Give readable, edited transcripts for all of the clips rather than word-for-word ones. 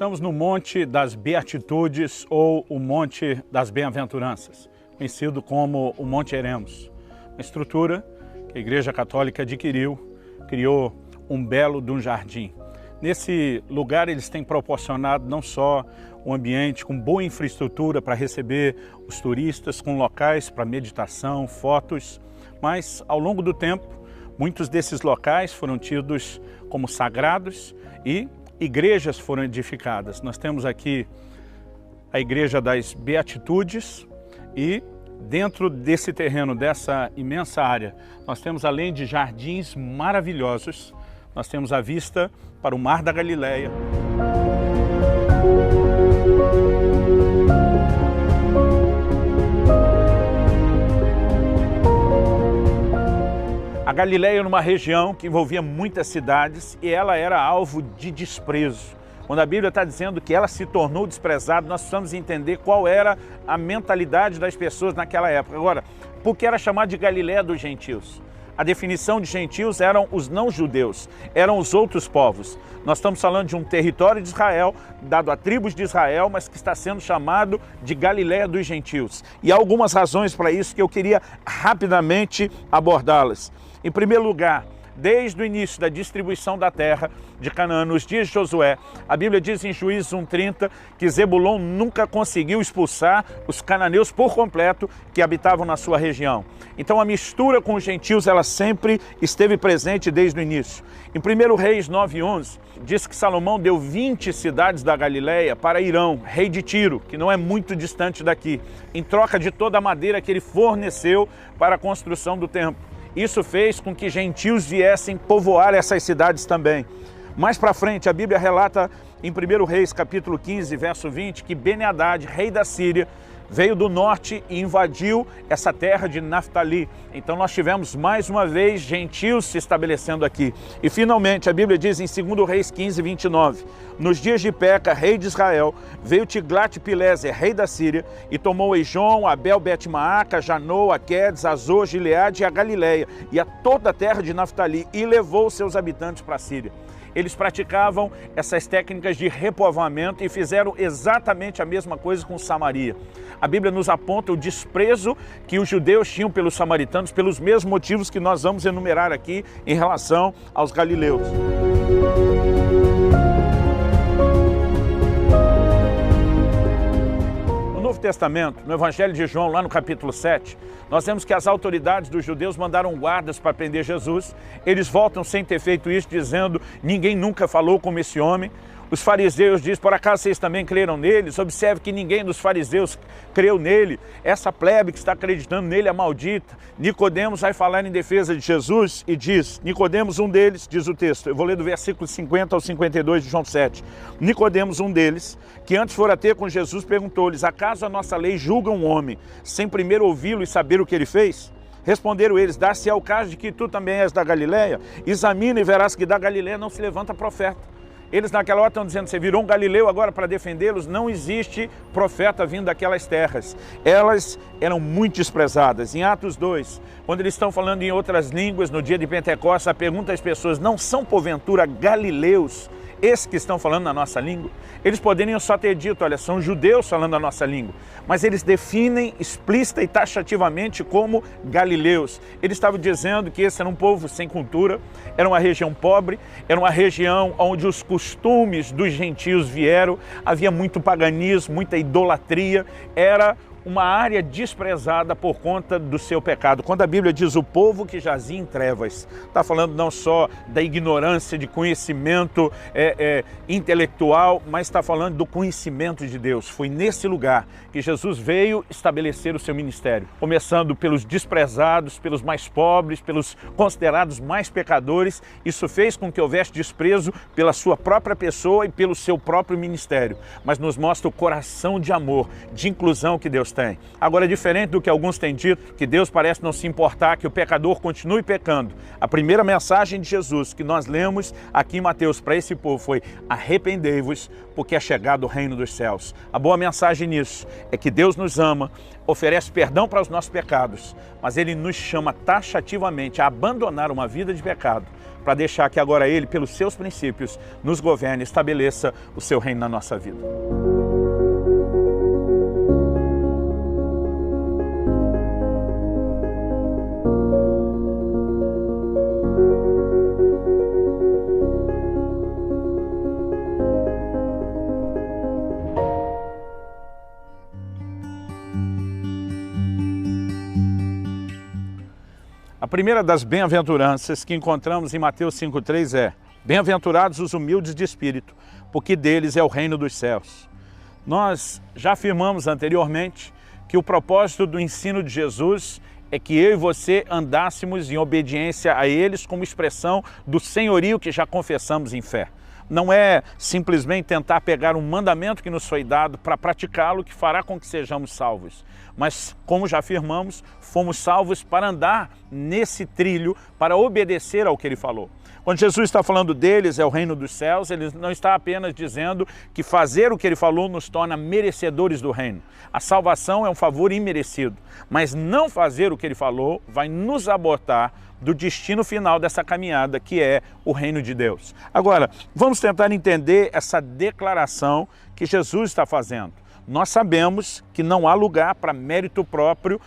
Estamos no Monte das Beatitudes ou o Monte das Bem-aventuranças, conhecido como o Monte Eremos. Uma estrutura que a Igreja Católica adquiriu, criou um belo de um jardim. Nesse lugar eles têm proporcionado não só um ambiente com boa infraestrutura para receber os turistas, com locais para meditação, fotos, mas ao longo do tempo muitos desses locais foram tidos como sagrados e igrejas foram edificadas. Nós temos aqui a Igreja das Beatitudes e dentro desse terreno, dessa imensa área, nós temos, além de jardins maravilhosos, nós temos a vista para o Mar da Galileia. A Galileia era uma região que envolvia muitas cidades e ela era alvo de desprezo. Quando a Bíblia está dizendo que ela se tornou desprezada, nós precisamos entender qual era a mentalidade das pessoas naquela época. Agora, por que era chamada de Galileia dos gentios? A definição de gentios eram os não-judeus, eram os outros povos. Nós estamos falando de um território de Israel, dado a tribos de Israel, mas que está sendo chamado de Galileia dos gentios. E há algumas razões para isso que eu queria rapidamente abordá-las. Em primeiro lugar, desde o início da distribuição da terra de Canaã, nos dias de Josué, a Bíblia diz em Juízes 1:30 que Zebulon nunca conseguiu expulsar os cananeus por completo que habitavam na sua região. Então a mistura com os gentios ela sempre esteve presente desde o início. Em 1 Reis 9:11, diz que Salomão deu 20 cidades da Galileia para Irão, rei de Tiro, que não é muito distante daqui, em troca de toda a madeira que ele forneceu para a construção do templo. Isso fez com que gentios viessem povoar essas cidades também. Mais para frente, a Bíblia relata em 1 Reis, capítulo 15, verso 20, que Ben-Hadad, rei da Síria, veio do norte e invadiu essa terra de Naftali. Então nós tivemos mais uma vez gentios se estabelecendo aqui. E finalmente a Bíblia diz em 2 Reis 15, 29, nos dias de Peca, rei de Israel, veio Tiglat-Pileser, rei da Síria, e tomou Eijon, Abel, Bet-Maaca, Janoa, Quedes, Azor, Gileade e a Galileia, e a toda a terra de Naftali, e levou seus habitantes para a Síria. Eles praticavam essas técnicas de repovoamento e fizeram exatamente a mesma coisa com Samaria. A Bíblia nos aponta o desprezo que os judeus tinham pelos samaritanos, pelos mesmos motivos que nós vamos enumerar aqui em relação aos galileus. No Novo Testamento, no Evangelho de João, lá no capítulo 7, nós vemos que as autoridades dos judeus mandaram guardas para prender Jesus. Eles voltam sem ter feito isso, dizendo, ninguém nunca falou como esse homem. Os fariseus dizem, por acaso vocês também creram neles? Observe que ninguém dos fariseus creu nele. Essa plebe que está acreditando nele é maldita. Nicodemos vai falar em defesa de Jesus e diz, Nicodemos, um deles, diz o texto, eu vou ler do versículo 50 ao 52 de João 7. Nicodemos, um deles, que antes fora ter com Jesus, perguntou-lhes, acaso a nossa lei julga um homem sem primeiro ouvi-lo e saber o que ele fez? Responderam eles, dá-se ao caso de que tu também és da Galileia? Examina e verás que da Galileia não se levanta profeta. Eles naquela hora estão dizendo, você virou um galileu agora para defendê-los? Não existe profeta vindo daquelas terras. Elas eram muito desprezadas. Em Atos 2, quando eles estão falando em outras línguas, no dia de Pentecostes, a pergunta às pessoas, não são porventura galileus esses que estão falando na nossa língua? Eles poderiam só ter dito, olha, são judeus falando a nossa língua. Mas eles definem explícita e taxativamente como galileus. Eles estavam dizendo que esse era um povo sem cultura, era uma região pobre, era uma região onde os costumes dos gentios vieram, havia muito paganismo, muita idolatria, era uma área desprezada por conta do seu pecado. Quando a Bíblia diz o povo que jazia em trevas, está falando não só da ignorância, de conhecimento intelectual, mas está falando do conhecimento de Deus. Foi nesse lugar que Jesus veio estabelecer o seu ministério, começando pelos desprezados, pelos mais pobres, pelos considerados mais pecadores. Isso fez com que houvesse desprezo pela sua própria pessoa e pelo seu próprio ministério, mas nos mostra o coração de amor, de inclusão que Deus Deus tem. Agora, diferente do que alguns têm dito, que Deus parece não se importar que o pecador continue pecando, a primeira mensagem de Jesus que nós lemos aqui em Mateus para esse povo foi: arrependei-vos, porque é chegado o reino dos céus. A boa mensagem nisso é que Deus nos ama, oferece perdão para os nossos pecados, mas Ele nos chama taxativamente a abandonar uma vida de pecado, para deixar que agora Ele, pelos seus princípios, nos governe e estabeleça o seu reino na nossa vida. A primeira das bem-aventuranças que encontramos em Mateus 5,3 é: bem-aventurados os humildes de espírito, porque deles é o reino dos céus. Nós já afirmamos anteriormente que o propósito do ensino de Jesus é que eu e você andássemos em obediência a eles como expressão do senhorio que já confessamos em fé. Não é simplesmente tentar pegar um mandamento que nos foi dado para praticá-lo que fará com que sejamos salvos. Mas, como já afirmamos, fomos salvos para andar nesse trilho, para obedecer ao que Ele falou. Quando Jesus está falando deles, é o reino dos céus, Ele não está apenas dizendo que fazer o que Ele falou nos torna merecedores do reino. A salvação é um favor imerecido, mas não fazer o que Ele falou vai nos abortar do destino final dessa caminhada, que é o reino de Deus. Agora, vamos tentar entender essa declaração que Jesus está fazendo. Nós sabemos que não há lugar para mérito próprio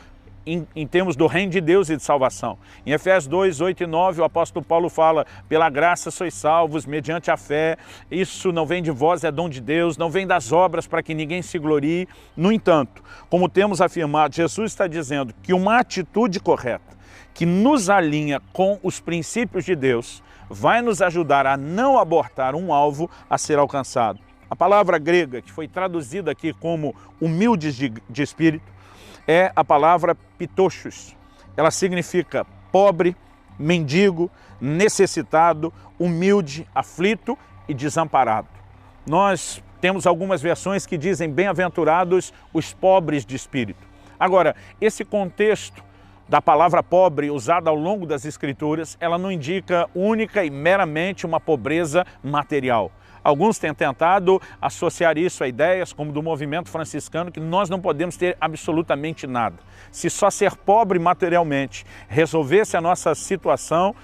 em termos do reino de Deus e de salvação. Em Efésios 2, 8 e 9, o apóstolo Paulo fala: pela graça sois salvos, mediante a fé, isso não vem de vós, é dom de Deus, não vem das obras para que ninguém se glorie. No entanto, como temos afirmado, Jesus está dizendo que uma atitude correta, que nos alinha com os princípios de Deus, vai nos ajudar a não abortar um alvo a ser alcançado. A palavra grega, que foi traduzida aqui como humildes de espírito, é a palavra pitochos. Ela significa pobre, mendigo, necessitado, humilde, aflito e desamparado. Nós temos algumas versões que dizem bem-aventurados os pobres de espírito. Agora, esse contexto da palavra pobre usada ao longo das Escrituras, ela não indica única e meramente uma pobreza material. Alguns têm tentado associar isso a ideias como do movimento franciscano, que nós não podemos ter absolutamente nada. Se só ser pobre materialmente resolvesse a nossa situação,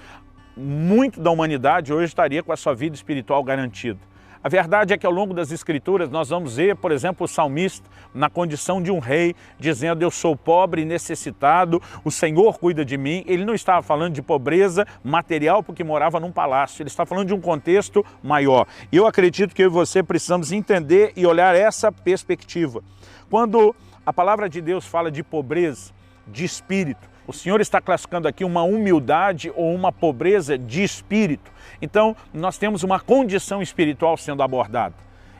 muito da humanidade hoje estaria com a sua vida espiritual garantida. A verdade é que ao longo das Escrituras nós vamos ver, por exemplo, o salmista na condição de um rei, dizendo: eu sou pobre e necessitado, o Senhor cuida de mim. Ele não estava falando de pobreza material porque morava num palácio, ele está falando de um contexto maior. E eu acredito que eu e você precisamos entender e olhar essa perspectiva. Quando a palavra de Deus fala de pobreza de espírito, o Senhor está classificando aqui uma humildade ou uma pobreza de espírito. Então, nós temos uma condição espiritual sendo abordada.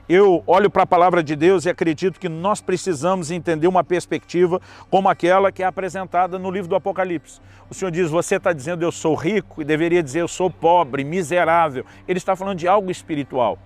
Eu olho para a palavra de Deus e acredito que nós precisamos entender uma perspectiva como aquela que é apresentada no livro do Apocalipse. O Senhor diz: você está dizendo eu sou rico, e deveria dizer eu sou pobre, miserável. Ele está falando de algo espiritual.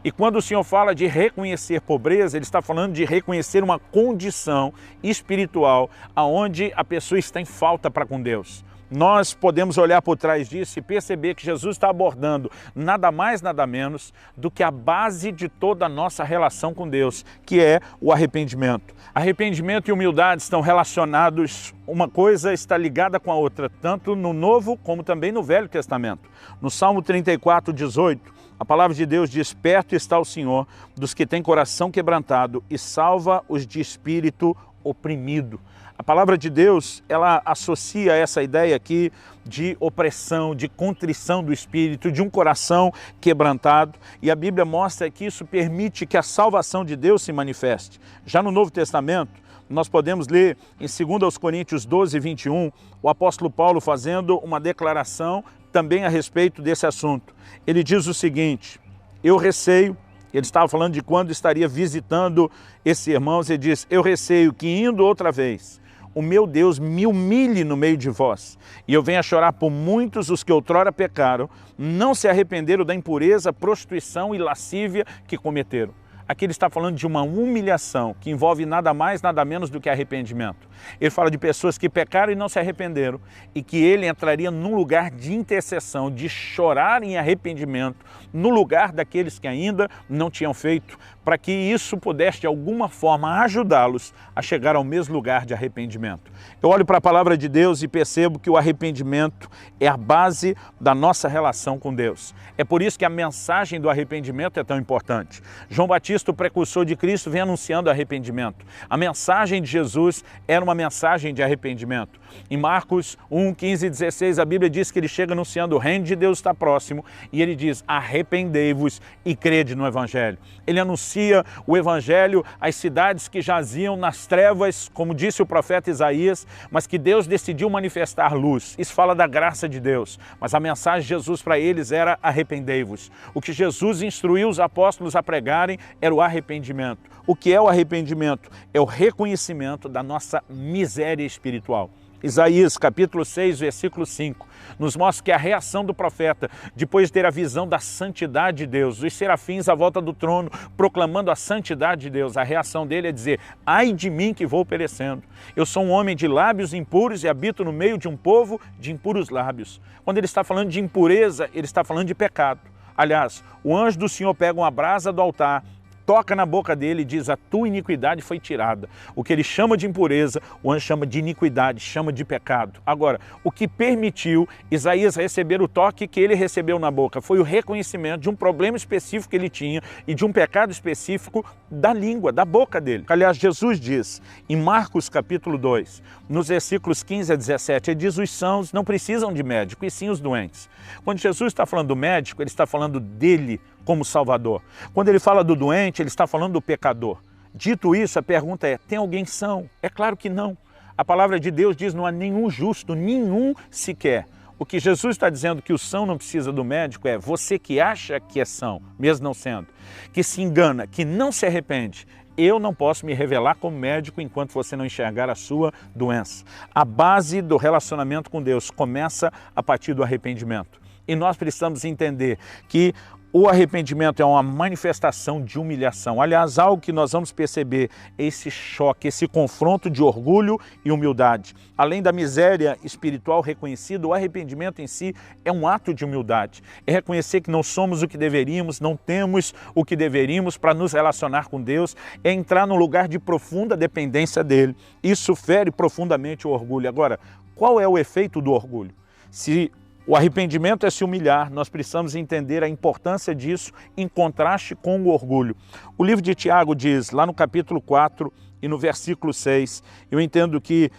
E quando o Senhor fala de reconhecer pobreza, Ele está falando de reconhecer uma condição espiritual onde a pessoa está em falta para com Deus. Nós podemos olhar por trás disso e perceber que Jesus está abordando nada mais, nada menos do que a base de toda a nossa relação com Deus, que é o arrependimento. Arrependimento e humildade estão relacionados, uma coisa está ligada com a outra, tanto no Novo como também no Velho Testamento. No Salmo 34, 18, a palavra de Deus diz: perto está o Senhor dos que têm coração quebrantado e salva os de espírito oprimido. A palavra de Deus, ela associa essa ideia aqui de opressão, de contrição do espírito, de um coração quebrantado. E a Bíblia mostra que isso permite que a salvação de Deus se manifeste. Já no Novo Testamento, nós podemos ler em 2 Coríntios 12, 21, o apóstolo Paulo fazendo uma declaração também a respeito desse assunto. Ele diz o seguinte: eu receio, ele estava falando de quando estaria visitando esses irmãos, ele diz: eu receio que indo outra vez, o meu Deus me humilhe no meio de vós, e eu venha chorar por muitos os que outrora pecaram, não se arrependeram da impureza, prostituição e lascívia que cometeram. Aqui ele está falando de uma humilhação que envolve nada mais, nada menos do que arrependimento. Ele fala de pessoas que pecaram e não se arrependeram e que ele entraria num lugar de intercessão, de chorar em arrependimento, no lugar daqueles que ainda não tinham feito, para que isso pudesse de alguma forma ajudá-los a chegar ao mesmo lugar de arrependimento. Eu olho para a palavra de Deus e percebo que o arrependimento é a base da nossa relação com Deus. É por isso que a mensagem do arrependimento é tão importante. João Batista, o precursor de Cristo, vem anunciando arrependimento. A mensagem de Jesus era uma mensagem de arrependimento. Em Marcos 1, 15 e 16, a Bíblia diz que ele chega anunciando: o reino de Deus está próximo, e ele diz: arrependei-vos e crede no Evangelho. Ele anuncia o Evangelho às cidades que jaziam nas trevas, como disse o profeta Isaías, mas que Deus decidiu manifestar luz. Isso fala da graça de Deus, mas a mensagem de Jesus para eles era: arrependei-vos. O que Jesus instruiu os apóstolos a pregarem era o arrependimento. O que é o arrependimento? É o reconhecimento da nossa miséria espiritual. Isaías capítulo 6, versículo 5, nos mostra que a reação do profeta, depois de ter a visão da santidade de Deus, os serafins à volta do trono proclamando a santidade de Deus, a reação dele é dizer: ai de mim que vou perecendo. Eu sou um homem de lábios impuros e habito no meio de um povo de impuros lábios. Quando ele está falando de impureza, ele está falando de pecado. Aliás, o anjo do Senhor pega uma brasa do altar, toca na boca dele e diz: a tua iniquidade foi tirada. O que ele chama de impureza, o anjo chama de iniquidade, chama de pecado. Agora, o que permitiu Isaías receber o toque que ele recebeu na boca foi o reconhecimento de um problema específico que ele tinha e de um pecado específico da língua, da boca dele. Aliás, Jesus diz em Marcos capítulo 2, nos versículos 15 a 17, ele diz: os sãos não precisam de médico, e sim os doentes. Quando Jesus está falando do médico, ele está falando dele como Salvador. Quando ele fala do doente, ele está falando do pecador. Dito isso, a pergunta é: tem alguém são? É claro que não. A palavra de Deus diz: não há nenhum justo, nenhum sequer. O que Jesus está dizendo que o são não precisa do médico é você que acha que é são, mesmo não sendo, que se engana, que não se arrepende. Eu não posso me revelar como médico enquanto você não enxergar a sua doença. A base do relacionamento com Deus começa a partir do arrependimento. E nós precisamos entender que o arrependimento é uma manifestação de humilhação. Aliás, algo que nós vamos perceber é esse choque, esse confronto de orgulho e humildade. Além da miséria espiritual reconhecida, o arrependimento em si é um ato de humildade. É reconhecer que não somos o que deveríamos, não temos o que deveríamos para nos relacionar com Deus. É entrar num lugar de profunda dependência dele. Isso fere profundamente o orgulho. Agora, qual é o efeito do orgulho? Se o arrependimento é se humilhar, nós precisamos entender a importância disso em contraste com o orgulho. O livro de Tiago diz, lá no capítulo 4 e no versículo 6, eu entendo que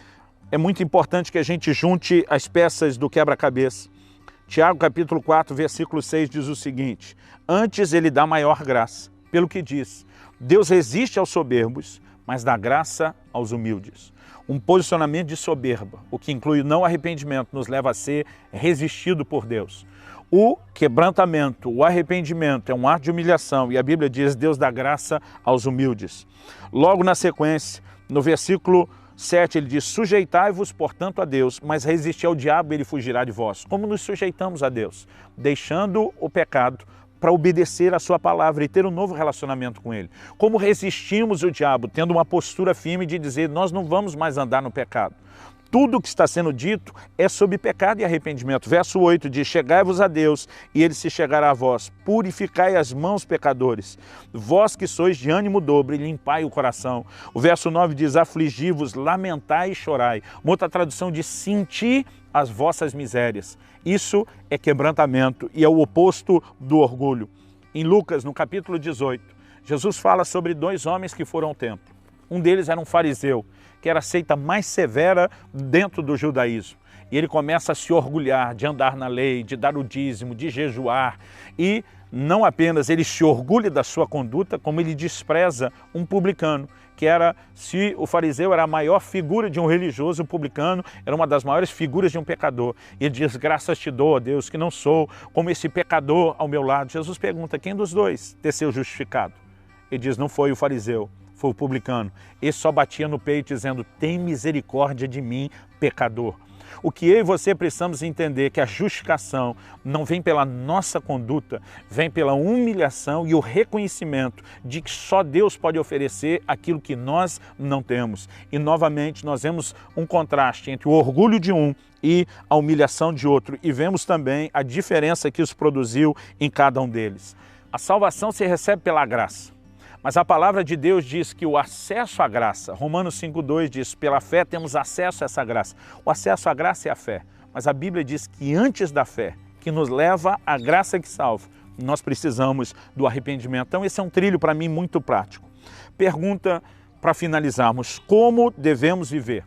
é muito importante que a gente junte as peças do quebra-cabeça. Tiago capítulo 4, versículo 6 diz o seguinte: antes ele dá maior graça, pelo que diz, Deus resiste aos soberbos, mas dá graça aos humildes. Um posicionamento de soberba, o que inclui o não arrependimento, nos leva a ser resistido por Deus. O quebrantamento, o arrependimento é um ato de humilhação e a Bíblia diz: Deus dá graça aos humildes. Logo na sequência, no versículo 7, ele diz: sujeitai-vos, portanto, a Deus, mas resisti ao diabo e ele fugirá de vós. Como nos sujeitamos a Deus? Deixando o pecado para obedecer a sua palavra e ter um novo relacionamento com ele. Como resistimos o diabo? Tendo uma postura firme de dizer: nós não vamos mais andar no pecado. Tudo o que está sendo dito é sobre pecado e arrependimento. Verso 8 diz: chegai-vos a Deus e ele se chegará a vós. Purificai as mãos, pecadores. Vós que sois de ânimo dobre, limpai o coração. O verso 9 diz: afligi-vos, lamentai e chorai. Uma outra tradução diz: senti as vossas misérias. Isso é quebrantamento e é o oposto do orgulho. Em Lucas, no capítulo 18, Jesus fala sobre dois homens que foram ao templo. Um deles era um fariseu, que era a seita mais severa dentro do judaísmo. E ele começa a se orgulhar de andar na lei, de dar o dízimo, de jejuar. E não apenas ele se orgulha da sua conduta, como ele despreza um publicano, que era, se o fariseu era a maior figura de um religioso, o publicano era uma das maiores figuras de um pecador. E ele diz: graças te dou, ó Deus, que não sou como esse pecador ao meu lado. Jesus pergunta: quem dos dois desceu justificado? Ele diz: não foi o fariseu, foi o publicano. Esse só batia no peito dizendo, tem misericórdia de mim, pecador. O que eu e você precisamos entender é que a justificação não vem pela nossa conduta, vem pela humilhação e o reconhecimento de que só Deus pode oferecer aquilo que nós não temos. E novamente nós vemos um contraste entre o orgulho de um e a humilhação de outro. E vemos também a diferença que isso produziu em cada um deles. A salvação se recebe pela graça. Mas a palavra de Deus diz que o acesso à graça, Romanos 5,2 diz, pela fé temos acesso a essa graça. O acesso à graça é a fé, mas a Bíblia diz que antes da fé, que nos leva à graça que salva, nós precisamos do arrependimento. Então esse é um trilho para mim muito prático. Pergunta para finalizarmos, como devemos viver?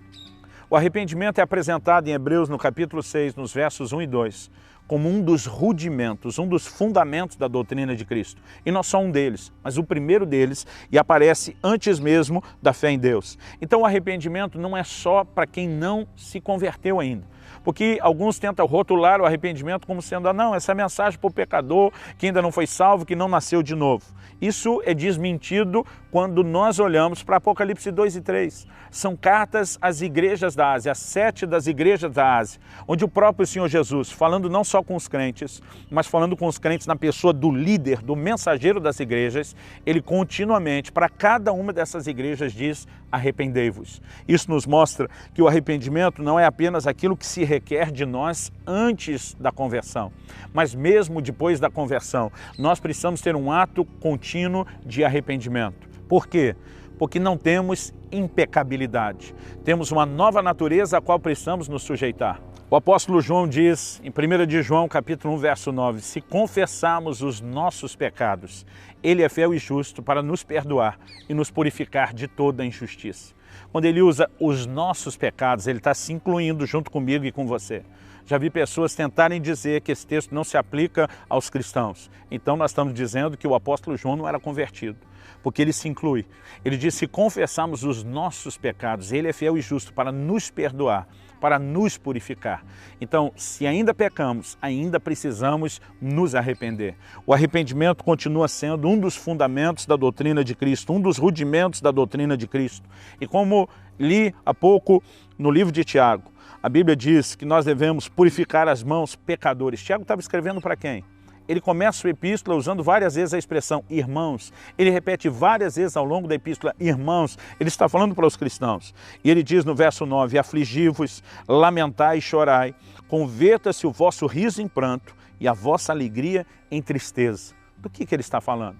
O arrependimento é apresentado em Hebreus no capítulo 6, nos versos 1 e 2, como um dos rudimentos, um dos fundamentos da doutrina de Cristo. E não só um deles, mas o primeiro deles, e aparece antes mesmo da fé em Deus. Então o arrependimento não é só para quem não se converteu ainda. Porque alguns tentam rotular o arrependimento como sendo, não, essa mensagem para o pecador que ainda não foi salvo, que não nasceu de novo. Isso é desmentido quando nós olhamos para Apocalipse 2 e 3. São cartas às igrejas da Ásia, às 7 das igrejas da Ásia, onde o próprio Senhor Jesus, falando não só com os crentes, mas falando com os crentes na pessoa do líder, do mensageiro das igrejas, ele continuamente, para cada uma dessas igrejas, diz, arrependei-vos. Isso nos mostra que o arrependimento não é apenas aquilo que se requer de nós antes da conversão, mas mesmo depois da conversão, nós precisamos ter um ato contínuo de arrependimento. Por quê? Porque não temos impecabilidade. Temos uma nova natureza a qual precisamos nos sujeitar. O apóstolo João diz, em 1 de João, capítulo 1, verso 9, se confessarmos os nossos pecados, Ele é fiel e justo para nos perdoar e nos purificar de toda a injustiça. Quando ele usa os nossos pecados, ele está se incluindo junto comigo e com você. Já vi pessoas tentarem dizer que esse texto não se aplica aos cristãos. Então nós estamos dizendo que o apóstolo João não era convertido, porque ele se inclui. Ele diz, se confessarmos os nossos pecados, ele é fiel e justo para nos perdoar, para nos purificar. Então, se ainda pecamos, ainda precisamos nos arrepender. O arrependimento continua sendo um dos fundamentos da doutrina de Cristo, um dos rudimentos da doutrina de Cristo. E como li há pouco no livro de Tiago, a Bíblia diz que nós devemos purificar as mãos pecadores. Tiago estava escrevendo para quem? Ele começa a epístola usando várias vezes a expressão irmãos. Ele repete várias vezes ao longo da epístola irmãos. Ele está falando para os cristãos. E ele diz no verso 9, afligi-vos, lamentai e chorai, converta-se o vosso riso em pranto e a vossa alegria em tristeza. Do que ele está falando?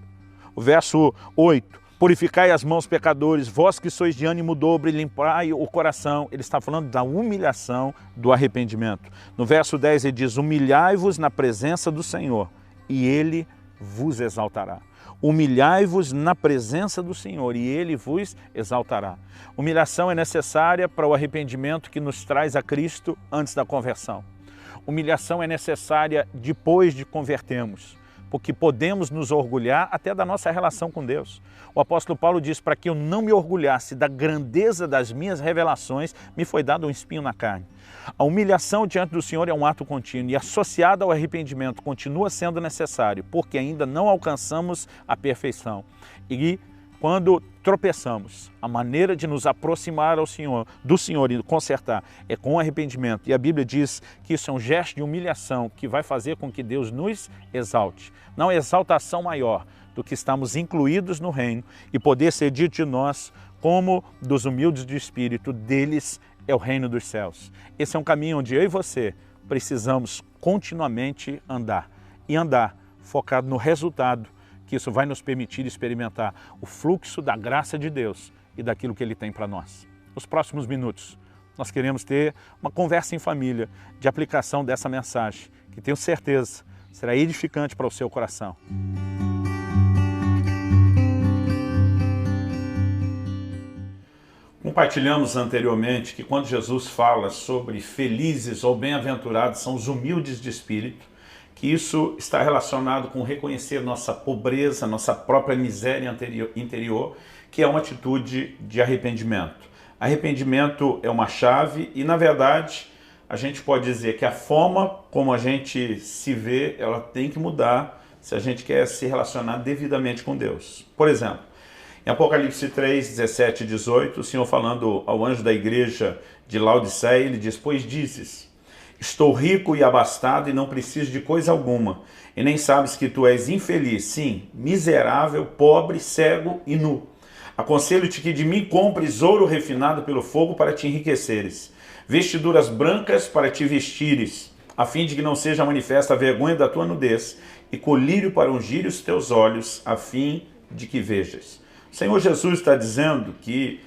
O verso 8, purificai as mãos pecadores, vós que sois de ânimo dobre, limpai o coração. Ele está falando da humilhação do arrependimento. No verso 10 ele diz, humilhai-vos na presença do Senhor e Ele vos exaltará. Humilhai-vos na presença do Senhor e Ele vos exaltará. Humilhação é necessária para o arrependimento que nos traz a Cristo antes da conversão. Humilhação é necessária depois de convertermos, porque podemos nos orgulhar até da nossa relação com Deus. O apóstolo Paulo diz, para que eu não me orgulhasse da grandeza das minhas revelações, me foi dado um espinho na carne. A humilhação diante do Senhor é um ato contínuo e associada ao arrependimento continua sendo necessário, porque ainda não alcançamos a perfeição. E quando tropeçamos, a maneira de nos aproximar do Senhor e consertar é com arrependimento. E a Bíblia diz que isso é um gesto de humilhação que vai fazer com que Deus nos exalte. Não há exaltação maior do que estamos incluídos no reino e poder ser dito de nós como dos humildes de espírito, deles é o reino dos céus. Esse é um caminho onde eu e você precisamos continuamente andar. E andar focado no resultado, que isso vai nos permitir experimentar o fluxo da graça de Deus e daquilo que Ele tem para nós. Nos próximos minutos, nós queremos ter uma conversa em família de aplicação dessa mensagem, que tenho certeza será edificante para o seu coração. Compartilhamos anteriormente que quando Jesus fala sobre felizes ou bem-aventurados são os humildes de espírito, que isso está relacionado com reconhecer nossa pobreza, nossa própria miséria interior, que é uma atitude de arrependimento. Arrependimento é uma chave e, na verdade, a gente pode dizer que a forma como a gente se vê, ela tem que mudar se a gente quer se relacionar devidamente com Deus. Por exemplo, Em Apocalipse 3, 17 e 18, o Senhor falando ao anjo da igreja de Laodiceia, ele diz: pois dizes, estou rico e abastado e não preciso de coisa alguma, e nem sabes que tu és infeliz, sim, miserável, pobre, cego e nu. Aconselho-te que de mim compres ouro refinado pelo fogo para te enriqueceres, vestiduras brancas para te vestires, a fim de que não seja manifesta a vergonha da tua nudez, e colírio para ungir os teus olhos, a fim de que vejas. O Senhor Jesus está dizendo que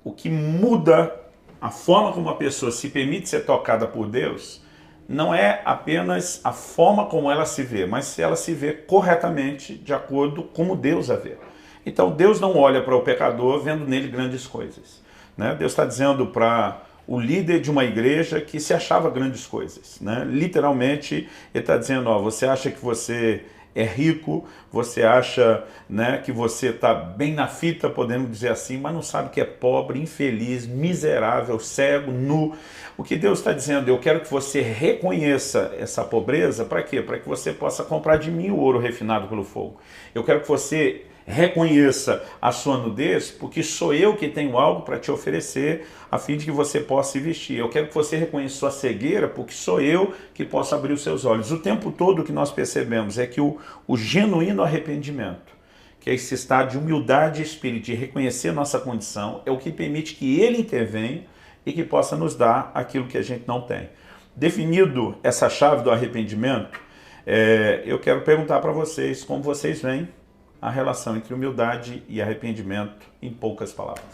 o que muda a forma como a pessoa se permite ser tocada por Deus não é apenas a forma como ela se vê, mas se ela se vê corretamente de acordo com como Deus a vê. Então Deus não olha para o pecador vendo nele grandes coisas, né? Deus está dizendo para o líder de uma igreja que se achava grandes coisas, né? Literalmente ele está dizendo, ó, você acha que você é rico, você acha, né, que você está bem na fita, podemos dizer assim, mas não sabe que é pobre, infeliz, miserável, cego, nu. O que Deus está dizendo, eu quero que você reconheça essa pobreza, para quê? Para que você possa comprar de mim o ouro refinado pelo fogo. Eu quero que você reconheça a sua nudez, porque sou eu que tenho algo para te oferecer, a fim de que você possa se vestir. Eu quero que você reconheça sua cegueira, porque sou eu que posso abrir os seus olhos. O tempo todo que nós percebemos é que o genuíno arrependimento, que é esse estado de humildade e espírito, de reconhecer nossa condição, é o que permite que ele intervenha e que possa nos dar aquilo que a gente não tem. Definido essa chave do arrependimento, eu quero perguntar para vocês como vocês veem a relação entre humildade e arrependimento, em poucas palavras.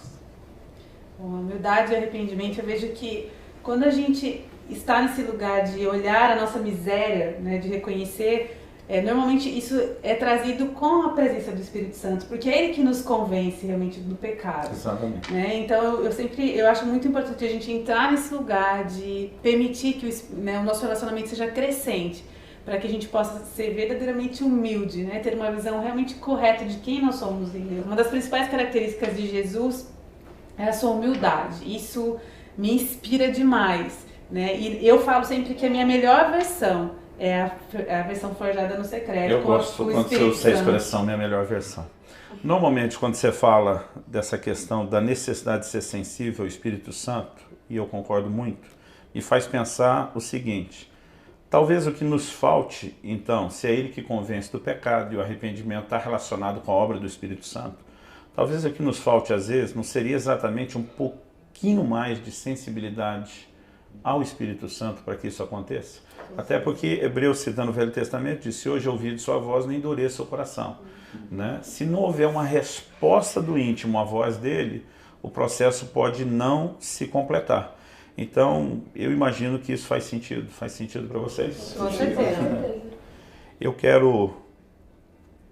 Bom, humildade e arrependimento, eu vejo que quando a gente está nesse lugar de olhar a nossa miséria, né, de reconhecer, normalmente isso é trazido com a presença do Espírito Santo, porque é ele que nos convence realmente do pecado. Exatamente. Né? Então eu acho muito importante a gente entrar nesse lugar de permitir que o nosso relacionamento seja crescente, para que a gente possa ser verdadeiramente humilde, né? Ter uma visão realmente correta de quem nós somos em Deus. Uma das principais características de Jesus é a sua humildade. Isso me inspira demais, né? E eu falo sempre que a minha melhor versão é a versão forjada no secreto. Eu gosto quando você usa a expressão minha melhor versão. Normalmente, quando você fala dessa questão da necessidade de ser sensível ao Espírito Santo, e eu concordo muito, me faz pensar o seguinte: talvez o que nos falte, então, se é ele que convence do pecado e o arrependimento está relacionado com a obra do Espírito Santo, talvez o que nos falte às vezes não seria exatamente um pouquinho mais de sensibilidade ao Espírito Santo para que isso aconteça? Até porque Hebreus, citando o Velho Testamento, diz: se hoje ouvir de sua voz, não endureça o coração. Né? Se não houver uma resposta do íntimo à voz dele, o processo pode não se completar. Então, eu imagino que isso faz sentido. Faz sentido para vocês? Com certeza. Eu quero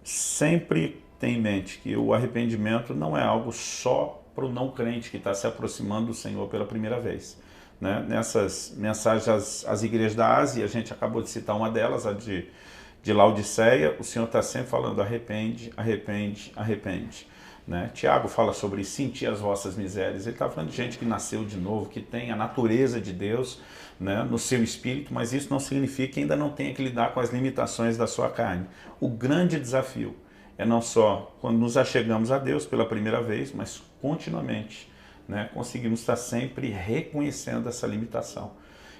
sempre ter em mente que o arrependimento não é algo só para o não crente que está se aproximando do Senhor pela primeira vez. Né? Nessas mensagens às igrejas da Ásia, a gente acabou de citar uma delas, a de Laodiceia, o Senhor está sempre falando arrepende, arrepende, arrepende. Né? Tiago fala sobre sentir as vossas misérias. Ele está falando de gente que nasceu de novo, que tem a natureza de Deus, né, no seu espírito, mas isso não significa que ainda não tenha que lidar com as limitações da sua carne. O grande desafio é não só quando nos achegamos a Deus pela primeira vez, mas continuamente, né, conseguimos estar sempre reconhecendo essa limitação.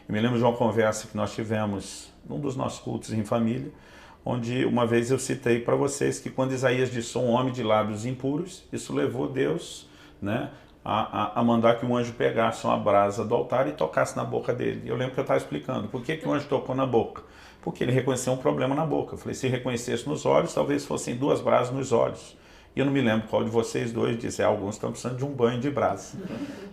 Eu me lembro de uma conversa que nós tivemos num dos nossos cultos em família, onde uma vez eu citei para vocês que quando Isaías disse: sou um homem de lábios impuros, isso levou Deus, né, a mandar que um anjo pegasse uma brasa do altar e tocasse na boca dele. Eu lembro que eu estava explicando por que o anjo tocou na boca. Porque ele reconheceu um problema na boca. Eu falei, se reconhecesse nos olhos, talvez fossem 2 brasas nos olhos. E eu não me lembro qual de vocês dois disse: alguns estão precisando de um banho de brasa.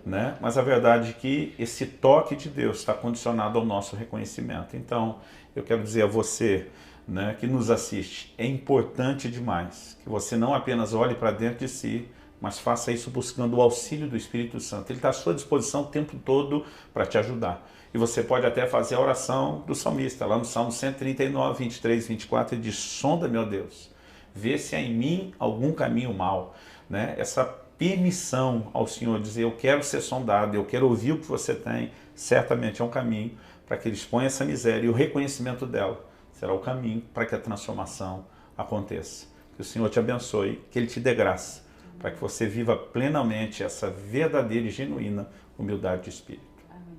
Né? Mas a verdade é que esse toque de Deus está condicionado ao nosso reconhecimento. Então, eu quero dizer a você, né, que nos assiste, é importante demais que você não apenas olhe para dentro de si, mas faça isso buscando o auxílio do Espírito Santo. Ele está à sua disposição o tempo todo para te ajudar. E você pode até fazer a oração do salmista, lá no Salmo 139, 23, 24, ele diz: sonda-me, ó Deus, vê se há em mim algum caminho mau. Né? Essa permissão ao Senhor, dizer: eu quero ser sondado, eu quero ouvir o que você tem, certamente é um caminho para que ele exponha essa miséria, e o reconhecimento dela será o caminho para que a transformação aconteça. Que o Senhor te abençoe, que Ele te dê graça para que você viva plenamente essa verdadeira e genuína humildade de espírito. Amém.